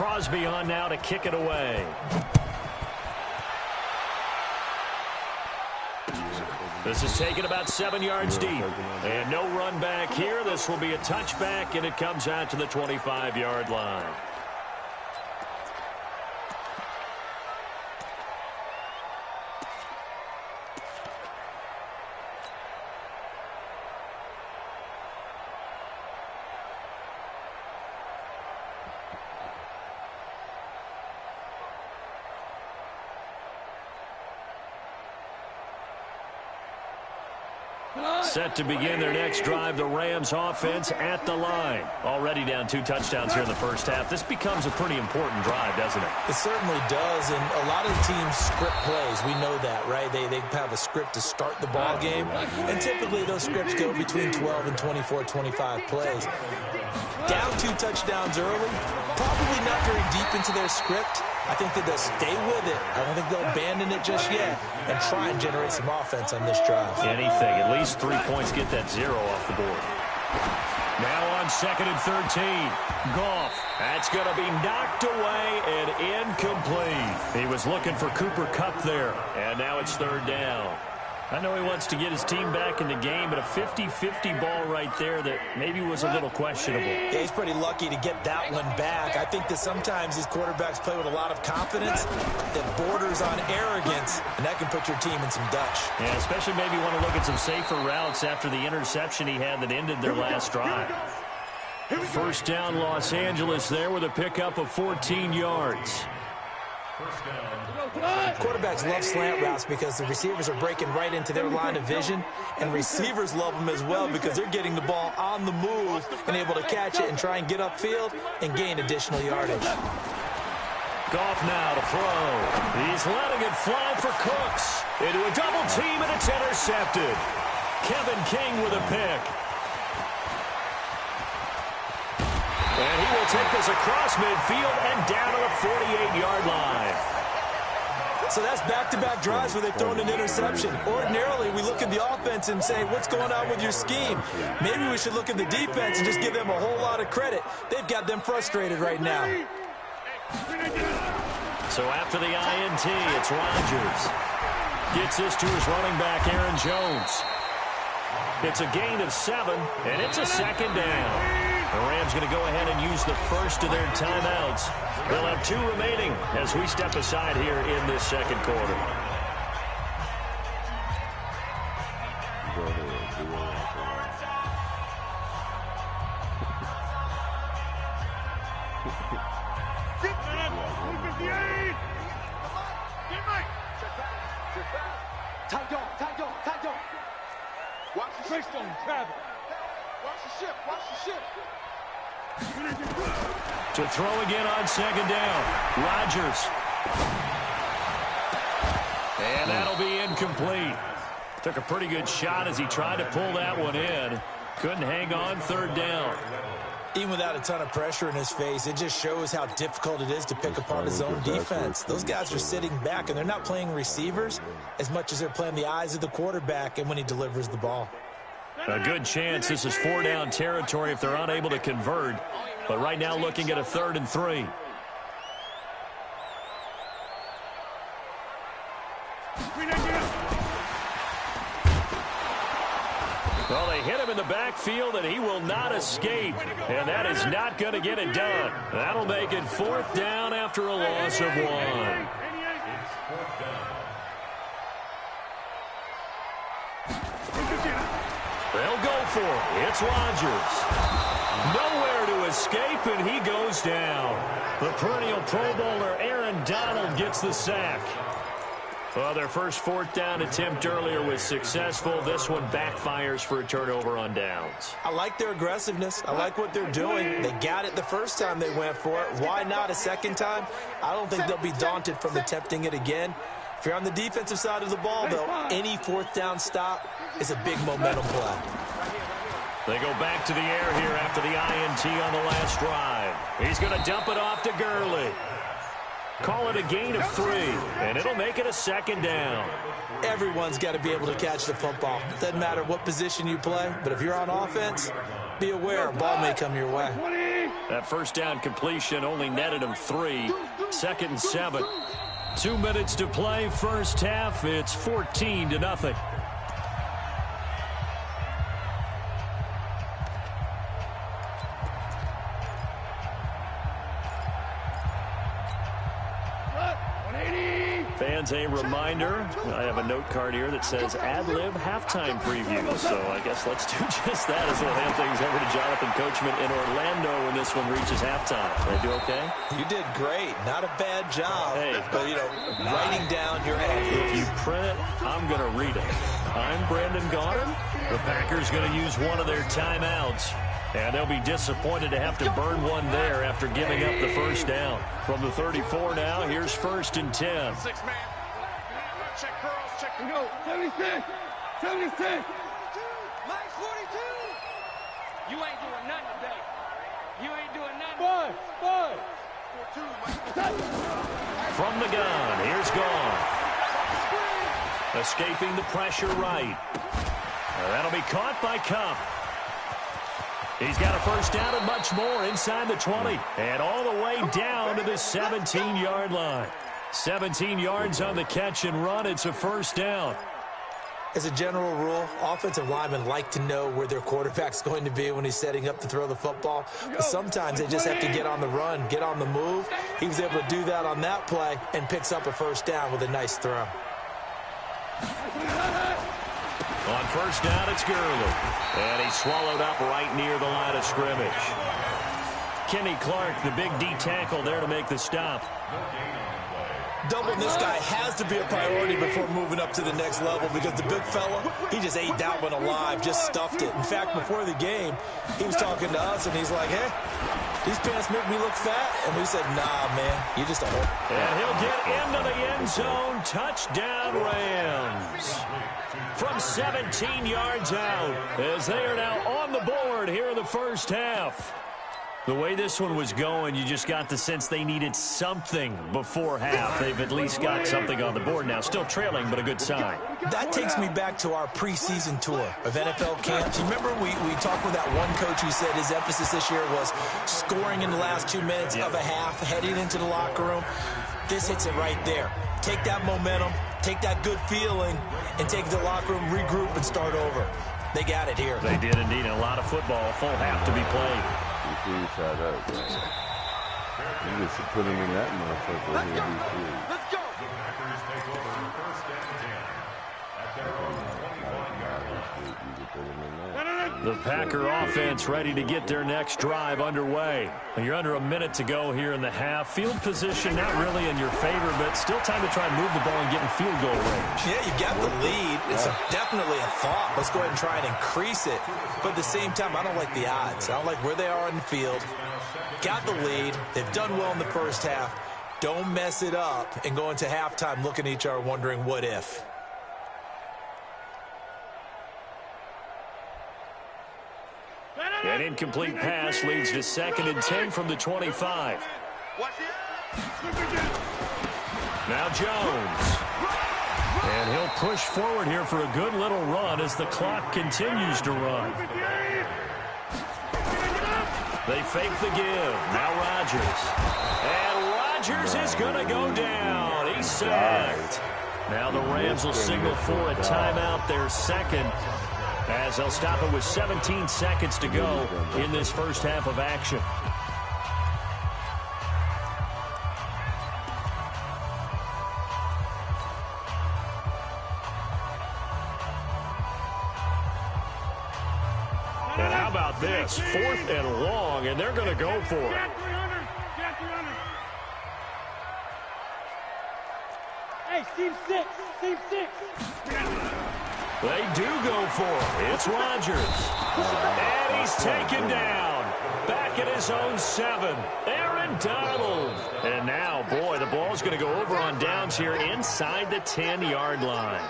Crosby on now to kick it away. This is taken about 7 yards deep. And no run back here. This will be a touchback, and it comes out to the 25-yard line. Set to begin their next drive, the Rams offense at the line. Already down 2 touchdowns here in the first half. This becomes a pretty important drive, doesn't it? It certainly does, and a lot of teams script plays. We know that, right? They have a script to start the ball game, and typically those scripts go between 12 and 24, 25 plays. Down 2 touchdowns early, probably not very deep into their script. I think that they'll stay with it. I don't think they'll abandon it just yet and try and generate some offense on this drive. Anything. At least 3 points get that 0 off the board. Now on 2nd and 13. Goff. That's going to be knocked away and incomplete. He was looking for Cooper Kupp there. And now it's 3rd down. I know he wants to get his team back in the game, but a 50-50 ball right there that maybe was a little questionable. Yeah, he's pretty lucky to get that one back. I think that sometimes these quarterbacks play with a lot of confidence that borders on arrogance, and that can put your team in some Dutch. Yeah, especially maybe want to look at some safer routes after the interception he had that ended their last drive. 1st down, Los Angeles there with a pickup of 14 yards. Quarterbacks love slant routes because the receivers are breaking right into their line of vision, and receivers love them as well because they're getting the ball on the move and able to catch it and try and get upfield and gain additional yardage. Goff now to throw. He's letting it fly for Cooks. Into a double team, and it's intercepted. Kevin King with a pick. And he will take this across midfield and down to the 48-yard line. So that's back-to-back drives where they've thrown an interception. Ordinarily, we look at the offense and say, what's going on with your scheme? Maybe we should look at the defense and just give them a whole lot of credit. They've got them frustrated right now. So after the INT, it's Rodgers. Gets this to his running back, Aaron Jones. It's a gain of 7, and it's a 2nd down. The Rams going to go ahead and use the first of their timeouts. They'll have 2 remaining as we step aside here in this 2nd quarter. Watch the ship, Travis. Watch the ship. To throw again on 2nd down. Rodgers. And that'll be incomplete. Took a pretty good shot as he tried to pull that one in. Couldn't hang on 3rd down. Even without a ton of pressure in his face, it just shows how difficult it is to pick apart his own defense. Those guys are sitting back, and they're not playing receivers as much as they're playing the eyes of the quarterback and when he delivers the ball. A good chance this is 4-down territory if they're unable to convert. But right now looking at a 3rd and 3. Well, they hit him in the backfield, and he will not escape. And that is not going to get it done. That'll make it 4th down after a loss of 1. They'll go for it. It's Rodgers. Nowhere to escape, and he goes down. The perennial Pro Bowler Aaron Donald gets the sack. Well, their first 4th down attempt earlier was successful. This one backfires for a turnover on downs. I like their aggressiveness. I like what they're doing. They got it the first time they went for it. Why not a second time? I don't think they'll be daunted from attempting it again. If you're on the defensive side of the ball, though, any 4th down stop is a big momentum play. They go back to the air here after the INT on the last drive. He's going to dump it off to Gurley. Call it a gain of 3, and it'll make it a 2nd down. Everyone's got to be able to catch the football. It doesn't matter what position you play, but if you're on offense, be aware a ball may come your way. That first down completion only netted him 3. 2nd and 7. 2 minutes to play, first half. It's 14-0. Fans, a reminder, I have a note card here that says ad-lib halftime preview. So I guess let's do just that as we'll hand things over to Jonathan Coachman in Orlando when this one reaches halftime. Did I do okay? You did great. Not a bad job. Hey. But, writing down your ad-libs. If you print it, I'm going to read it. I'm Brandon Gaudin. The Packers going to use one of their timeouts. And they'll be disappointed to have to burn one there after giving up the first down. From the 34 now, here's 1st and 10. 6 man. Check curls, check. Go. 76. 76. Mike's 42. You ain't doing nothing today. You ain't doing nothing. 5. 4-2. From the gun, here's Goff. Escaping the pressure right. That'll be caught by Cup. He's got a first down and much more inside the 20. And all the way down to the 17-yard line. 17 yards on the catch and run. It's a first down. As a general rule, offensive linemen like to know where their quarterback's going to be when he's setting up to throw the football. But sometimes they just have to get on the run, get on the move. He was able to do that on that play and picks up a first down with a nice throw. On first down, it's Gurley. And he's swallowed up right near the line of scrimmage. Kenny Clark, the big D tackle there to make the stop. Doubling this guy has to be a priority before moving up to the next level because the big fella, he just ate that one alive, just stuffed it. In fact, before the game, he was talking to us, and he's like, hey, these pants make me look fat. And we said, nah, man, you just a whole. And he'll get into the end zone. Touchdown, Rams. From 17 yards out as they are now on the board here in the first half. The way this one was going, you just got the sense they needed something before half. They've at least got something on the board now. Still trailing, but a good sign. That takes me back to our preseason tour of NFL camps. You remember we talked with that one coach who said his emphasis this year was scoring in the last 2 minutes of a half, heading into the locker room. This hits it right there. Take that momentum, take that good feeling, and take the locker room, regroup, and start over. They got it here. They did indeed. A lot of football, a full half to be played. You just put him in that motherfucker. Let's go. The Packer offense ready to get their next drive underway. You're under a minute to go here in the half. Field position not really in your favor, but still time to try and move the ball and get in field goal range. Yeah, you got the lead. It's definitely a thought. Let's go ahead and try and increase it. But at the same time, I don't like the odds. I don't like where they are in the field. Got the lead. They've done well in the first half. Don't mess it up and go into halftime looking at each other wondering what if. An incomplete pass leads to 2nd and 10 from the 25. Now Jones. And he'll push forward here for a good little run as the clock continues to run. They fake the give. Now Rodgers. And Rodgers is going to go down. He's sacked. Now the Rams will signal for a timeout, their second, as they'll stop it with 17 seconds to go in this first half of action. And how about this? 4th and long, and they're going to go for it. Hey, Steve 6. Steve 6. They do go for it. It's Rodgers. And he's taken down. Back at his own 7. Aaron Donald. And now, boy, the ball's going to go over on downs here inside the 10-yard line.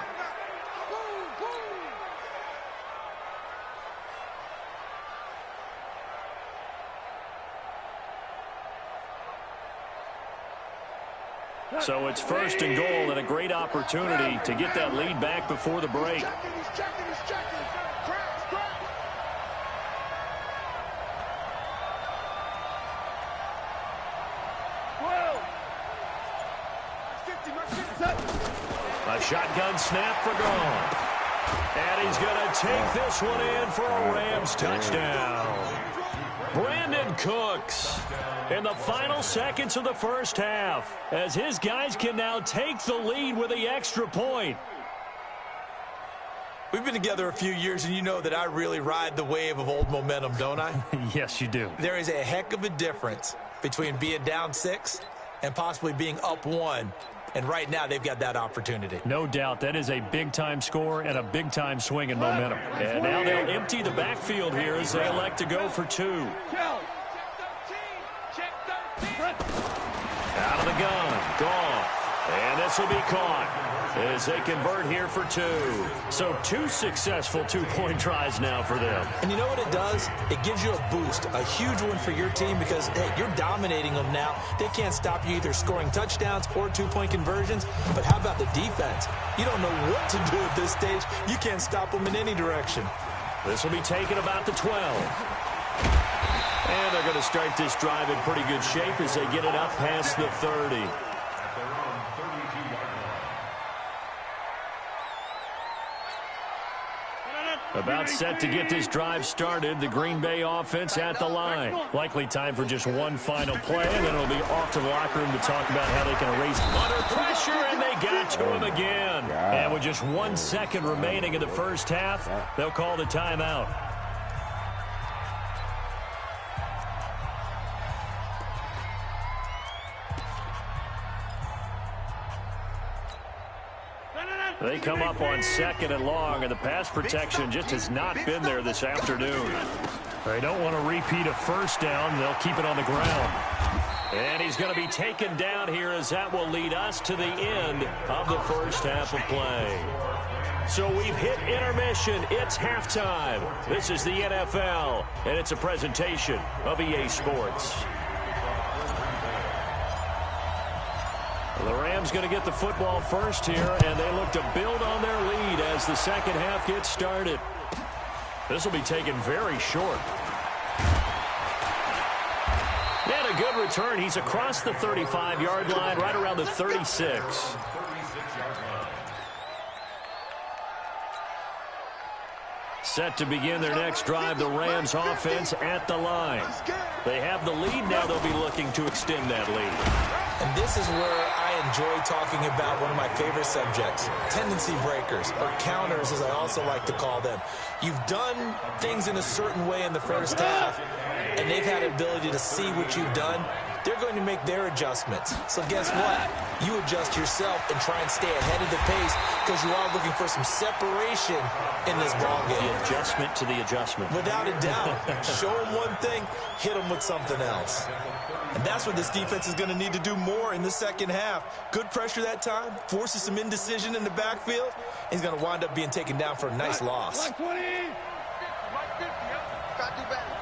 So it's 1st and goal and a great opportunity to get that lead back before the break. He's checking. Cracks. A shotgun snap for Goff. And he's going to take this one in for a Rams touchdown. Brandon Cooks in the final seconds of the first half, as his guys can now take the lead with the extra point. We've been together a few years, and you know that I really ride the wave of old momentum, don't I? Yes, you do. There is a heck of a difference between being down 6 and possibly being up 1. And right now, they've got that opportunity. No doubt. That is a big-time score and a big-time swing in momentum. And now they'll empty the backfield here as they elect to go for 2. Out of the gun. Goff. And this will be caught as they convert here for 2. So 2 successful two-point tries now for them. And you know what it does? It gives you a boost, a huge one for your team because, hey, you're dominating them now. They can't stop you either scoring touchdowns or two-point conversions. But how about the defense? You don't know what to do at this stage. You can't stop them in any direction. This will be taken about the 12. And they're going to start this drive in pretty good shape as they get it up past the 30. About set to get this drive started. The Green Bay offense at the line. Likely time for just one final play, and then it'll be off to the locker room to talk about how they can erase under pressure, and they got to him again. And with just 1 second remaining in the first half, they'll call the timeout. They come up on 2nd and long, and the pass protection just has not been there this afternoon. They don't want to repeat a first down. They'll keep it on the ground. And he's going to be taken down here as that will lead us to the end of the first half of play. So we've hit intermission. It's halftime. This is the NFL, and it's a presentation of EA Sports. The Rams going to get the football first here, and they look to build on their lead as the second half gets started. This will be taken very short. And a good return. He's across the 35-yard line, right around the 36. Set to begin their next drive, the Rams offense at the line. They have the lead now. They'll be looking to extend that lead. And this is where I enjoy talking about one of my favorite subjects, tendency breakers, or counters, as I also like to call them. You've done things in a certain way in the first half, and they've had an ability to see what you've done. They're going to make their adjustments. So guess what? You adjust yourself and try and stay ahead of the pace because you are looking for some separation in this ballgame. The adjustment to the adjustment. Without a doubt. Show them one thing, hit them with something else. And that's what this defense is going to need to do more in the second half. Good pressure that time, forces some indecision in the backfield. He's going to wind up being taken down for a nice loss. Like 20. Like 50, yeah. Got to do better.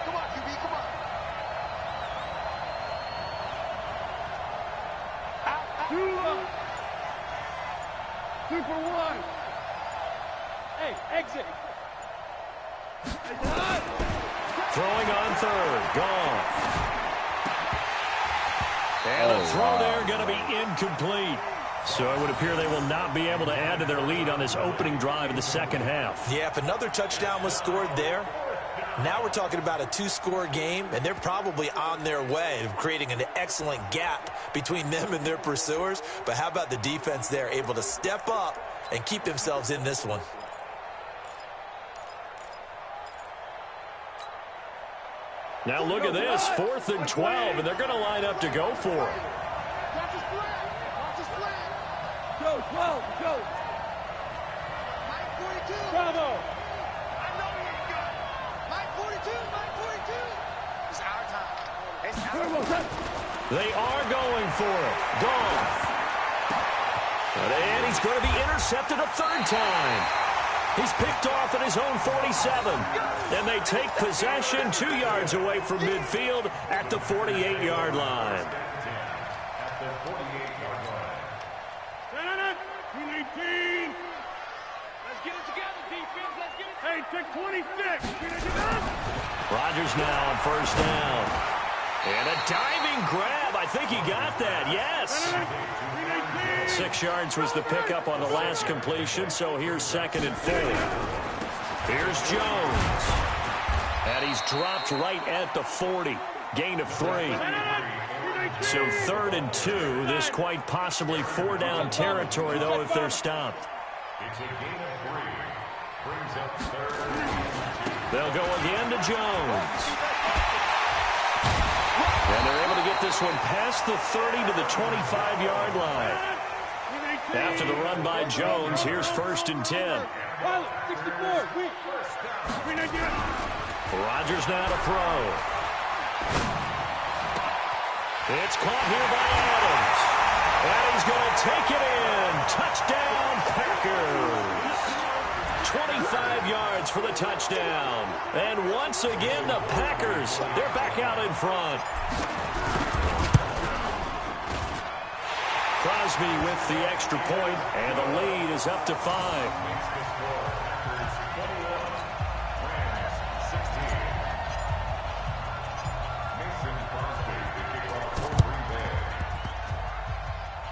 Come on, QB, come on. 2 for 1. Hey, exit. Throwing on 3rd. Goff. And the throw there going to be incomplete. So it would appear they will not be able to add to their lead on this opening drive in the second half. Yeah, if another touchdown was scored there, now we're talking about a 2-score game, and they're probably on their way of creating an excellent gap between them and their pursuers. But how about the defense there, able to step up and keep themselves in this one? Now look at this, 4th and 12, and they're going to line up to go for it. Watch his flag. Watch his flag. Go, 12, go. Mike 42. Bravo. I know he ain't got it. Mike 42. Mike 42. It's our time. It's our time. They are going for it. Goff. And he's going to be intercepted a 3rd time. He's picked off at his own 47. And they take possession 2 yards away from midfield at the 48-yard line. 219. Let's get it together, defense. Let's get it. Hey, take 26. Rodgers now on 1st down. And a diving grab. I think he got that. Yes. 6 yards was the pickup on the last completion, so here's 2nd and 4. Here's Jones. And he's dropped right at the 40. Gain of 3. So 3rd and 2. This quite possibly 4-down territory, though, if they're stopped. It's a gain of 3. Brings up 3rd. They'll go again to Jones. And they're able to get this one past the 30 to the 25-yard line. After the run by Jones, here's 1st and 10. Rodgers now to throw. It's caught here by Adams. And he's going to take it in. Touchdown, Packers. 25 yards for the touchdown. And once again, the Packers, they're back out in front. Crosby with the extra point, and the lead is up to 5.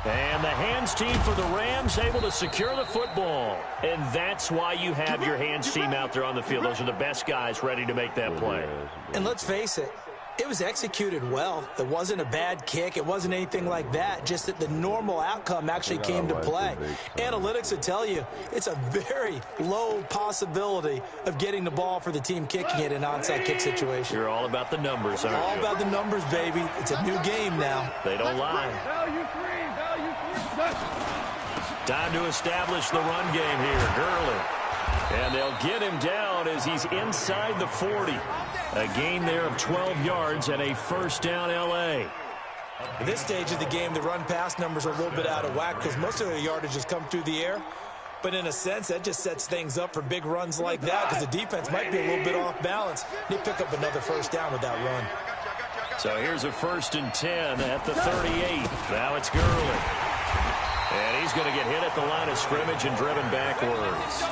And the hands team for the Rams able to secure the football. And that's why you have your hands team out there on the field. Those are the best guys ready to make that play. And let's face it, it was executed well. It wasn't a bad kick. It wasn't anything like that. Just that the normal outcome actually came to play. Analytics would tell you it's a very low possibility of getting the ball for the team kicking it in an onside kick situation. You're all about the numbers, aren't you? All about the numbers, baby. It's a new game now. They don't lie. Time to establish the run game here. Gurley. And they'll get him down as he's inside the 40. A gain there of 12 yards and a 1st down L.A. At this stage of the game, the run-pass numbers are a little bit out of whack because most of their yardage has come through the air. But in a sense, that just sets things up for big runs like that because the defense might be a little bit off balance. They pick up another 1st down with that run. So here's a 1st and 10 at the 38. Now it's Gurley. And he's going to get hit at the line of scrimmage and driven backwards.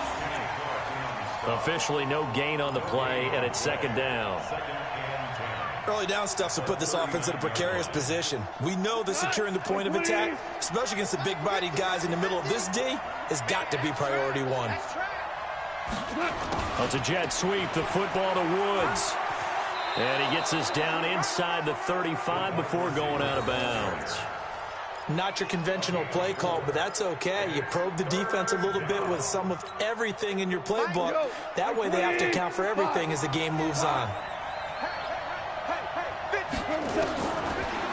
Officially no gain on the play, and it's 2nd down. Early down stuff to put this offense in a precarious position. We know that securing the point of attack, especially against the big-bodied guys in the middle of this D, has got to be priority 1. Well, it's a jet sweep, the football to Woods. And he gets us down inside the 35 before going out of bounds. Not your conventional play call, but that's okay. You probe the defense a little bit with some of everything in your playbook. That way they have to account for everything as the game moves on.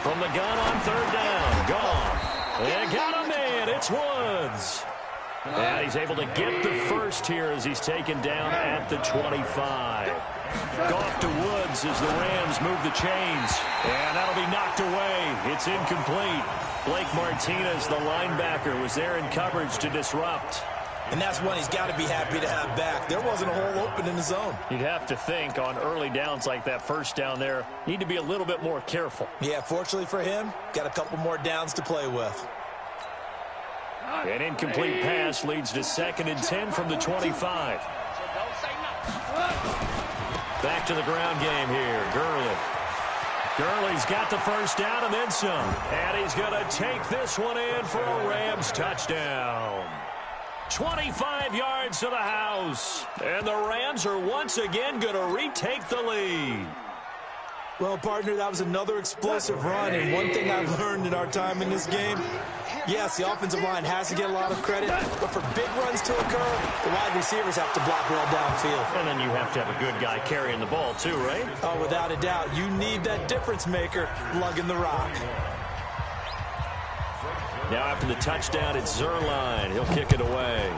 From the gun on 3rd down, Goff. And got him in. It's Woods. And he's able to get the 1st here as he's taken down at the 25. Goff to Woods as the Rams move the chains. And that'll be knocked away. It's incomplete. Blake Martinez, the linebacker, was there in coverage to disrupt. And that's one he's got to be happy to have back. There wasn't a hole open in the zone. You'd have to think on early downs like that 1st down there, need to be a little bit more careful. Yeah, fortunately for him, got a couple more downs to play with. An incomplete pass leads to 2nd and 10 from the 25. Back to the ground game here. Gurley. Gurley's got the 1st down and then some. And he's going to take this one in for a Rams touchdown. 25 yards to the house. And the Rams are once again going to retake the lead. Well, partner, that was another explosive run. And one thing I've learned in our time in this game, yes, the offensive line has to get a lot of credit, but for big runs to occur, the wide receivers have to block well downfield. And then you have to have a good guy carrying the ball too, right? Oh, without a doubt. You need that difference maker lugging the rock. Now after the touchdown, it's Zerline. He'll kick it away.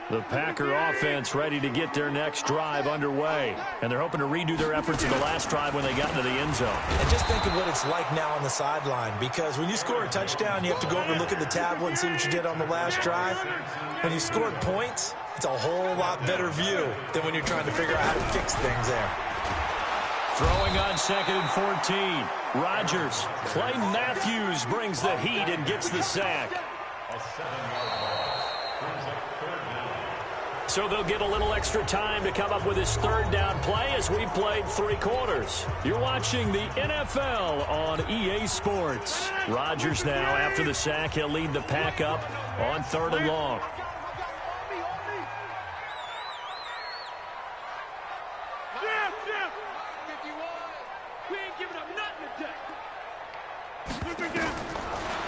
The Packer offense ready to get their next drive underway. And they're hoping to redo their efforts in the last drive when they got into the end zone. And just think of what it's like now on the sideline. Because when you score a touchdown, you have to go over and look at the tablet and see what you did on the last drive. When you scored points, It's a whole lot better view than when you're trying to figure out how to fix things there. Throwing on 2nd and 14. Rodgers. Clay Matthews brings the heat and gets the sack. So they'll get a little extra time to come up with his 3rd down play as we've played 3 quarters. You're watching the NFL on EA Sports. Rodgers now, after the sack, he'll lead the pack up on 3rd and long.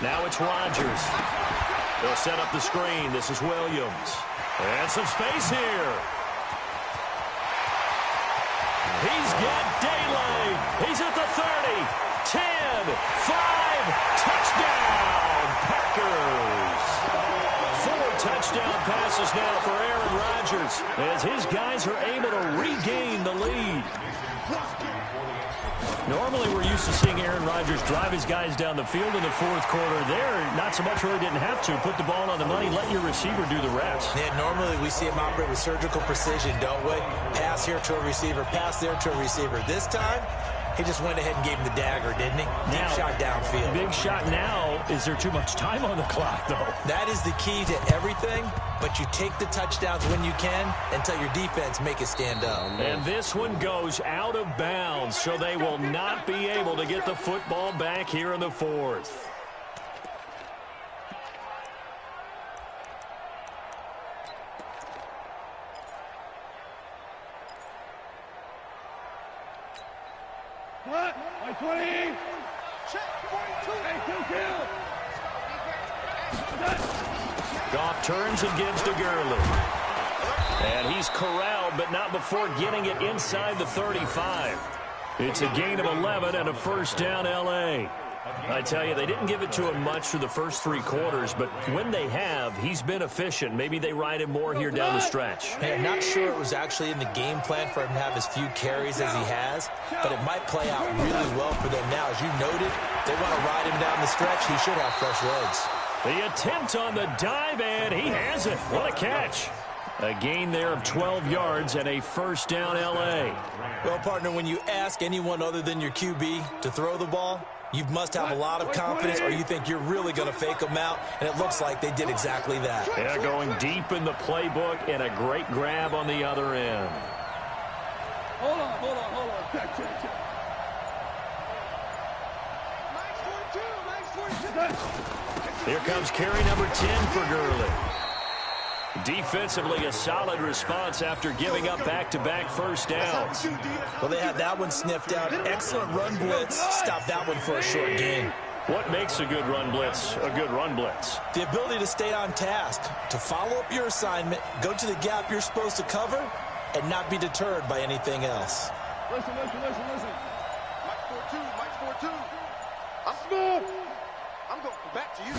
Now it's Rodgers. They'll set up the screen. This is Williams. And some space here. He's got daylight. He's at the 30. 10, 5, touchdown, Packers. 4 touchdown passes now for Aaron Rodgers as his guys are able to regain the lead. Normally, we're used to seeing Aaron Rodgers drive his guys down the field in the 4th quarter. There, not so much really didn't have to. Put the ball on the money, let your receiver do the rest. Yeah, normally we see him operate with surgical precision, don't we? Pass here to a receiver, pass there to a receiver. This time, he just went ahead and gave him the dagger, didn't he? Deep shot downfield. Big shot now. Is there too much time on the clock, though? That is the key to everything, but you take the touchdowns when you can and tell your defense make it stand up. And this one goes out of bounds, so they will not be able to get the football back here in the 4th. What? 20. Check. 42. Goff turns and gives to Gurley. And he's corralled, but not before getting it inside the 35. It's a gain of 11 and a 1st down, L.A. I tell you, they didn't give it to him much for the first 3 quarters, but when they have, he's been efficient. Maybe they ride him more here down the stretch. Hey, I'm not sure it was actually in the game plan for him to have as few carries as he has, but it might play out really well for them now. As you noted, they want to ride him down the stretch. He should have fresh legs. The attempt on the dive, and he has it. What a catch. A gain there of 12 yards and a 1st down, L.A. Well, partner, when you ask anyone other than your QB to throw the ball, you must have a lot of confidence or you think you're really going to fake them out, and it looks like they did exactly that. Yeah, going deep in the playbook and a great grab on the other end. Hold on. Check. Mike's 42. Here comes carry number 10 for Gurley. Defensively, a solid response after giving up back-to-back 1st downs. Well, they had that one sniffed out. Excellent run blitz. Stopped that one for a short gain. What makes a good run blitz a good run blitz? The ability to stay on task, to follow up your assignment, go to the gap you're supposed to cover, and not be deterred by anything else. Listen. Mike's 42. I'm smooth. I'm going back to you.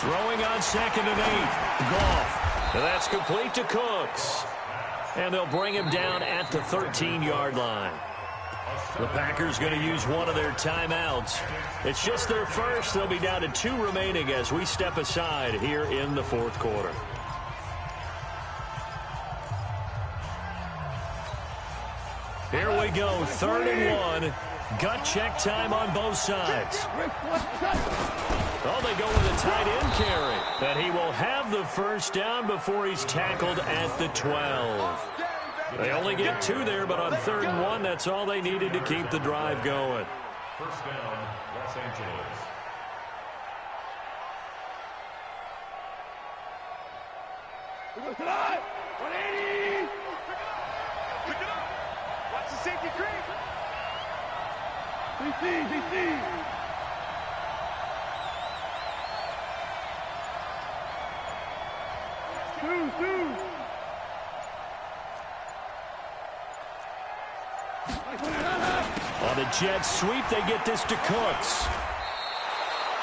Throwing on 2nd and 8. Goff. And that's complete to Cooks. And they'll bring him down at the 13-yard line. The Packers going to use one of their timeouts. It's just their first. They'll be down to 2 remaining as we step aside here in the 4th quarter. Here we go, 3rd and 1. Gut check time on both sides. Oh, they go with a tight end carry. And he will have the 1st down before he's tackled at the 12. They only get 2 there, but on 3rd and 1, that's all they needed to keep the drive going. 1st down, Los Angeles. We go tonight. 180. Pick it up. Watch the safety creep. BC. Two. On the jet sweep, they get this to Cooks.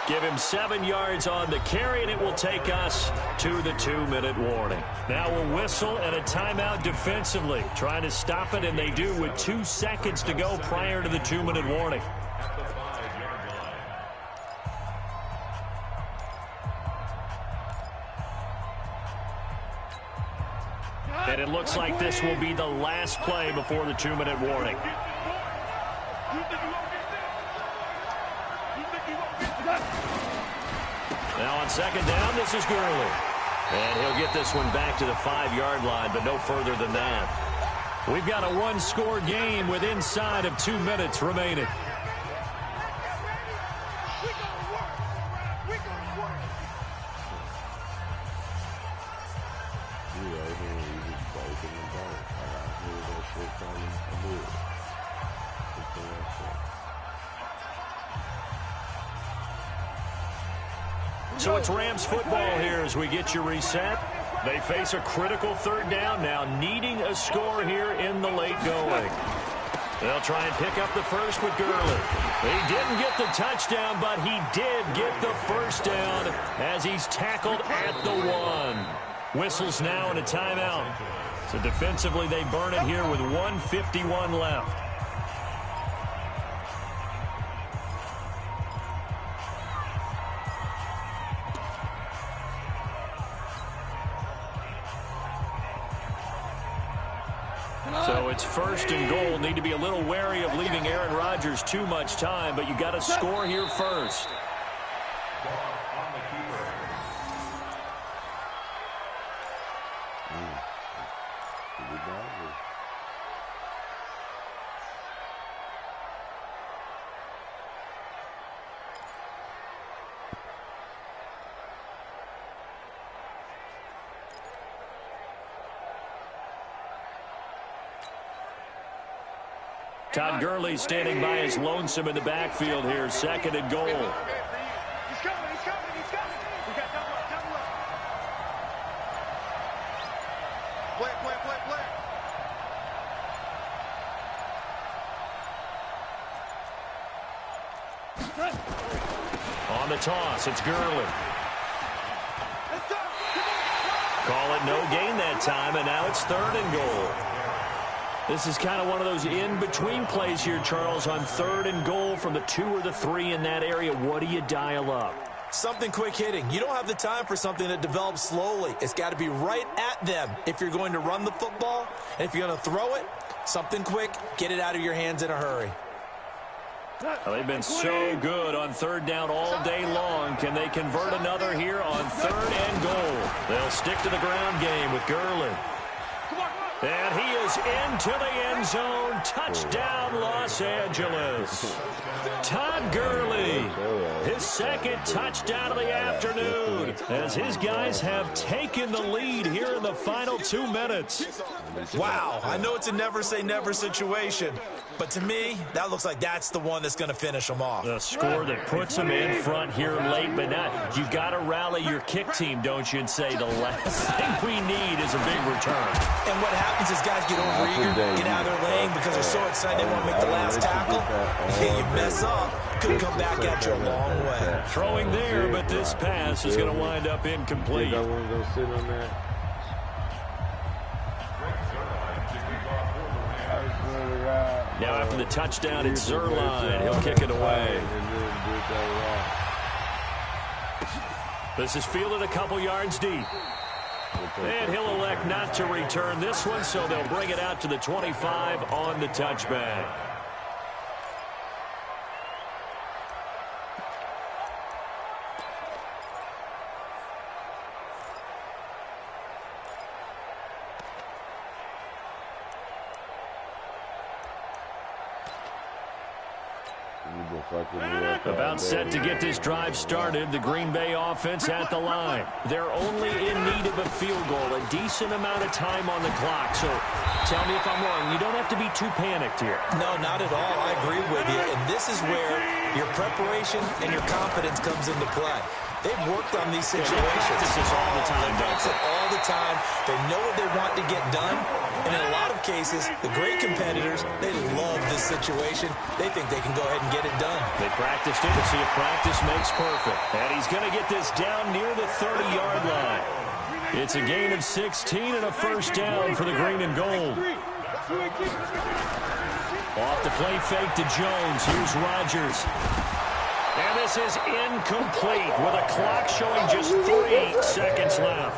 Give him 7 yards on the carry, and it will take us to the 2-minute warning. Now a whistle and a timeout defensively. Trying to stop it, and they do with 2 seconds to go prior to the 2-minute warning. At the 5-yard line. And it looks like this will be the last play before the 2-minute warning. Now on second down, this is Gurley. And he'll get this one back to the 5-yard line, but no further than that. We've got a one-score game with inside of 2 minutes remaining. So it's Rams football here as we get you reset. They face a critical third down now, needing a score here in the late going. They'll try and pick up the first with Gurley. He didn't get the touchdown, but he did get the first down as he's tackled at the 1. Whistles now and a timeout. So defensively, they burn it here with 1:51 left. So it's first and goal. Need to be a little wary of leaving Aaron Rodgers too much time, but you got to score here first. Todd Gurley standing by his lonesome in the backfield here. Second and goal. He's coming, he's coming, he's coming. We got double up. Play. On the toss, it's Gurley. Call it no gain that time, and now it's third and goal. This is kind of one of those in-between plays here, Charles, on third and goal from the 2 or the 3 in that area. What do you dial up? Something quick hitting. You don't have the time for something that develops slowly. It's got to be right at them if you're going to run the football. And if you're going to throw it, something quick, get it out of your hands in a hurry. Well, they've been so good on third down all day long. Can they convert another here on third and goal? They'll stick to the ground game with Gurley. And he is into the end zone. Touchdown, Los Angeles. Todd Gurley, his second touchdown of the afternoon, as his guys have taken the lead here in the final 2 minutes. Wow, I know it's a never-say-never situation, but to me, that looks like that's the one that's going to finish them off. The score that puts them in front here late, but not. You got to rally your kick team, don't you, and say the last thing we need is a big return. And what happens is guys get overeager, get out of their lane because they're so excited they want to make the last tackle. You mess up, could come back at you a long way. Throwing there, but this pass is going to wind up incomplete. I want to go sit on that. Now after the touchdown, it's Zerline. He'll kick it away. This is fielded a couple yards deep. And he'll elect not to return this one, so they'll bring it out to the 25 on the touchback. About set to get this drive started. The Green Bay offense at the line. They're only in need of a field goal, a decent amount of time on the clock. So tell me if I'm wrong. You don't have to be too panicked here. No, not at all. I agree with you. And this is where your preparation and your confidence comes into play. They've worked on these situations. They practice this all the time. They practice it all the time. They know what they want to get done. And in a lot of cases, the great competitors, they love this situation. They think they can go ahead and get it done. They practiced it. See if practice makes perfect. And he's going to get this down near the 30-yard line. It's a gain of 16 and a first down for the green and gold. Off the play fake to Jones. Here's Rodgers. And this is incomplete with a clock showing just 3 seconds left.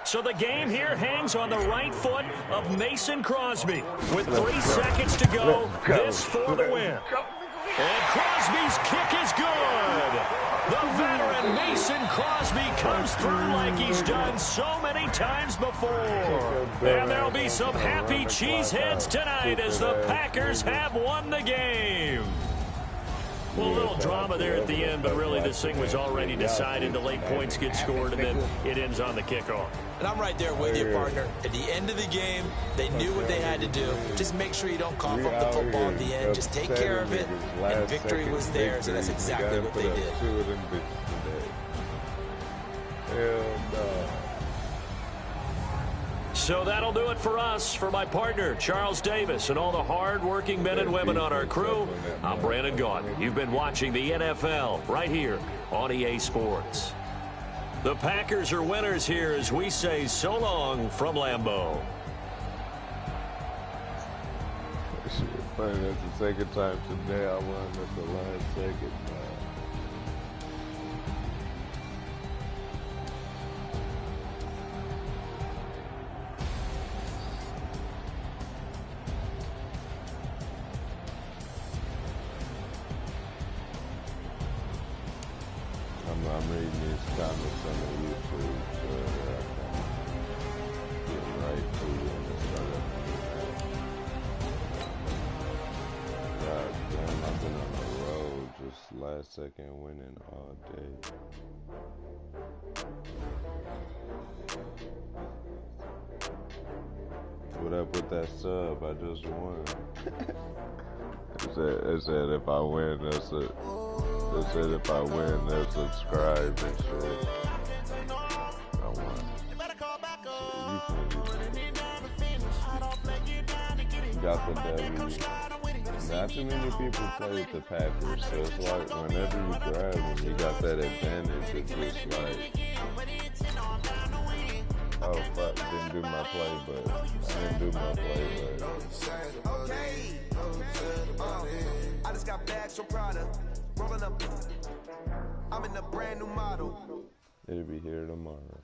So the game here hangs on the right foot of Mason Crosby. With 3 seconds to go, this for the win. And Crosby's kick is good. The veteran Mason Crosby comes through like he's done so many times before. And there'll be some happy cheeseheads tonight as the Packers have won the game. Well, a little drama there at the end, but really this thing was already decided. The late points get scored, and then it ends on the kickoff. And I'm right there with you, partner. At the end of the game, they knew what they had to do. Just make sure you don't cough up the football at the end. Just take care of it, and victory was theirs, and that's exactly what they did. Hell no. So that'll do it for us. For my partner, Charles Davis, and all the hard-working men and women on our crew, I'm Brandon Gaudin. You've been watching the NFL right here on EA Sports. The Packers are winners here as we say so long from Lambeau. Shit, funny, that's the second time today I won at the last second. I'm reading these comments on the YouTube, so I can get right to you and start up. God damn, I've been on the road, just last second winning all day. What up with that sub? I just won. It said if I win, that's it. They said if I win, they'll subscribe and shit. I won. You got the W. Not too many people play with the Packers, so it's like whenever you grab them, you got that advantage of just like, oh fuck, didn't do my play, but I didn't do my play, but. I just got bags from Prada. Rolling up. I'm in a brand new model. It'll be here tomorrow.